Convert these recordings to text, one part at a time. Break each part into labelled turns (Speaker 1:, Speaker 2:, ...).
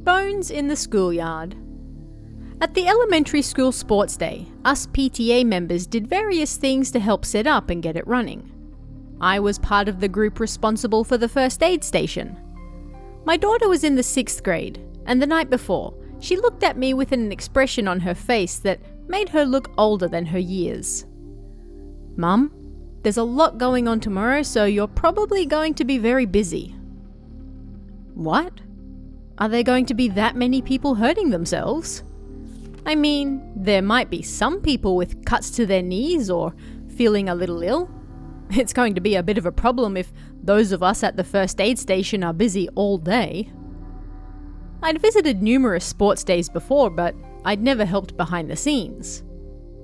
Speaker 1: Bones in the schoolyard. At the elementary school sports day, us PTA members did various things to help set up and get it running. I was part of the group responsible for the first aid station. My daughter was in the 6th grade, and the night before, she looked at me with an expression on her face that made her look older than her years. "Mum, there's a lot going on tomorrow, so you're probably going to be very busy." "What? Are there going to be that many people hurting themselves?" "I mean, there might be some people with cuts to their knees or feeling a little ill. It's going to be a bit of a problem if those of us at the first aid station are busy all day." I'd visited numerous sports days before, but I'd never helped behind the scenes.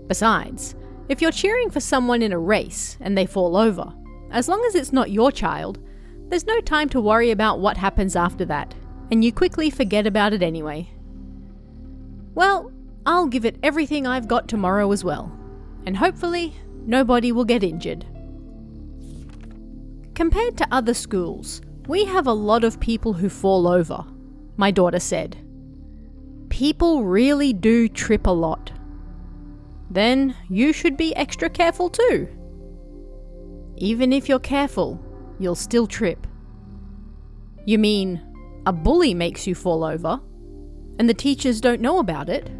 Speaker 1: Besides, if you're cheering for someone in a race and they fall over, as long as it's not your child, there's no time to worry about what happens after that, and you quickly forget about it anyway. Well, I'll give it everything I've got tomorrow as well, and hopefully nobody will get injured. Compared to other schools, we have a lot of people who fall over, my daughter said. People really do trip a lot. Then you should be extra careful too. Even if you're careful, you'll still trip. You mean a bully makes you fall over, and the teachers don't know about it?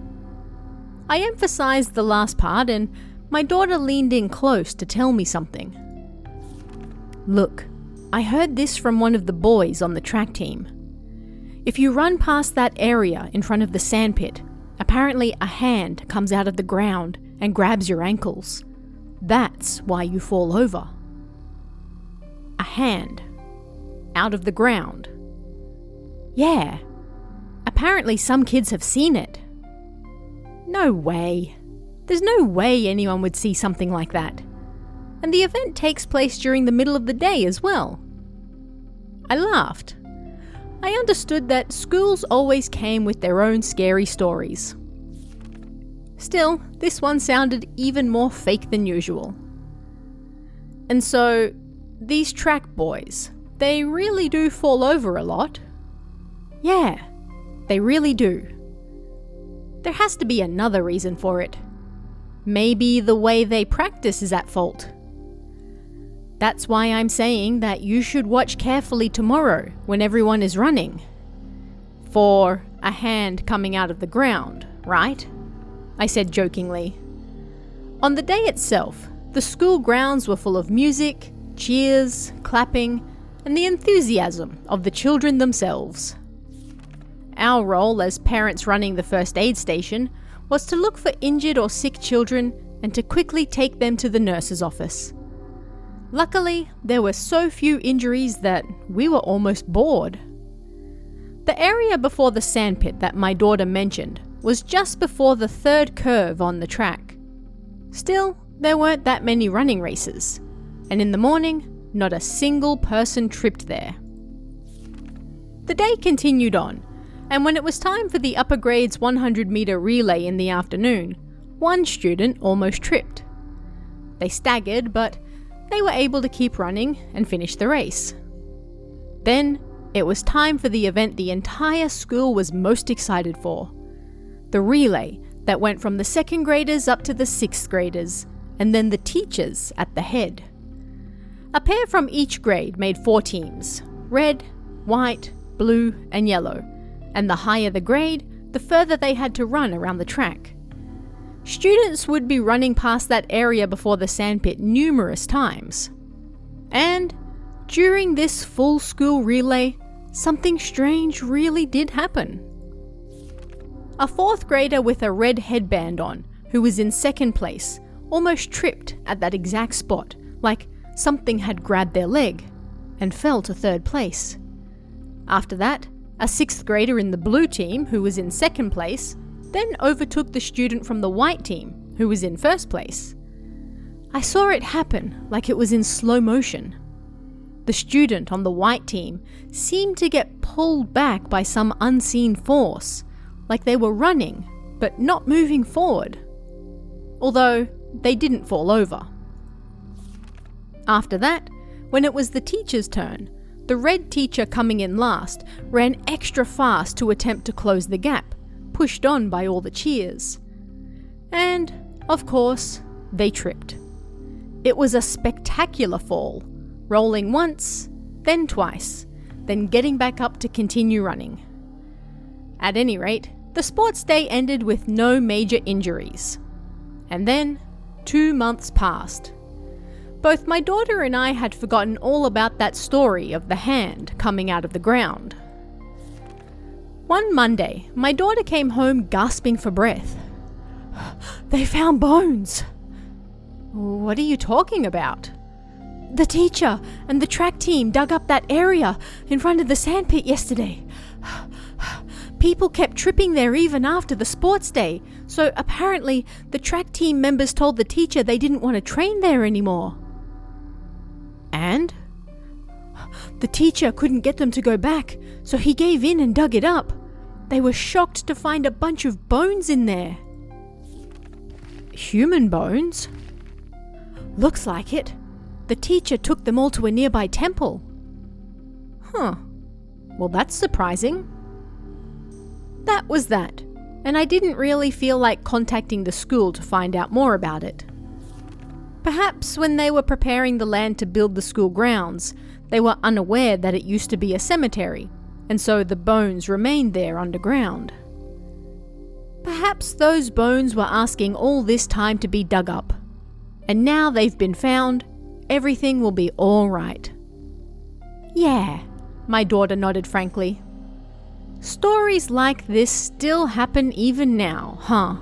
Speaker 1: I emphasized the last part, and my daughter leaned in close to tell me something. "Look, I heard this from one of the boys on the track team. If you run past that area in front of the sandpit, apparently a hand comes out of the ground and grabs your ankles. That's why you fall over." A hand. Out of the ground. Yeah. Apparently some kids have seen it. No way. There's no way anyone would see something like that. And the event takes place during the middle of the day as well. I laughed. I understood that schools always came with their own scary stories. Still, this one sounded even more fake than usual. And so, these track boys, they really do fall over a lot? Yeah, they really do. There has to be another reason for it. Maybe the way they practice is at fault. That's why I'm saying that you should watch carefully tomorrow when everyone is running. For a hand coming out of the ground, right? I said jokingly. On the day itself, the school grounds were full of music, cheers, clapping, and the enthusiasm of the children themselves. Our role as parents running the first aid station was to look for injured or sick children and to quickly take them to the nurse's office. Luckily, there were so few injuries that we were almost bored. The area before the sandpit that my daughter mentioned was just before the 3rd curve on the track. Still, there weren't that many running races, and in the morning, not a single person tripped there. The day continued on, and when it was time for the upper grades 100-meter relay in the afternoon, one student almost tripped. They staggered, but they were able to keep running and finish the race. Then, it was time for the event the entire school was most excited for. The relay that went from the 2nd graders up to the 6th graders, and then the teachers at the head. A pair from each grade made 4 teams, red, white, blue, and yellow, and the higher the grade, the further they had to run around the track. Students would be running past that area before the sandpit numerous times. And during this full school relay, something strange really did happen. A 4th grader with a red headband on, who was in 2nd place, almost tripped at that exact spot, like something had grabbed their leg, and fell to 3rd place. After that, a 6th grader in the blue team, who was in 2nd place, then overtook the student from the white team, who was in 1st place. I saw it happen like it was in slow motion. The student on the white team seemed to get pulled back by some unseen force, like they were running, but not moving forward. Although, they didn't fall over. After that, when it was the teacher's turn, the red teacher coming in last ran extra fast to attempt to close the gap, pushed on by all the cheers. And, of course, they tripped. It was a spectacular fall, rolling once, then twice, then getting back up to continue running. At any rate, the sports day ended with no major injuries. And then, 2 months passed. Both my daughter and I had forgotten all about that story of the hand coming out of the ground. One Monday, my daughter came home gasping for breath. "They found bones." "What are you talking about?" "The teacher and the track team dug up that area in front of the sandpit yesterday. People kept tripping there even after the sports day, so apparently the track team members told the teacher they didn't want to train there anymore." "And?" "The teacher couldn't get them to go back, so he gave in and dug it up. They were shocked to find a bunch of bones in there." "Human bones?" "Looks like it. The teacher took them all to a nearby temple." "Huh. Well, that's surprising." That was that, and I didn't really feel like contacting the school to find out more about it. Perhaps when they were preparing the land to build the school grounds, they were unaware that it used to be a cemetery, and so the bones remained there underground. Perhaps those bones were asking all this time to be dug up, and now they've been found, everything will be all right. "Yeah," my daughter nodded frankly. "Stories like this still happen even now, huh?"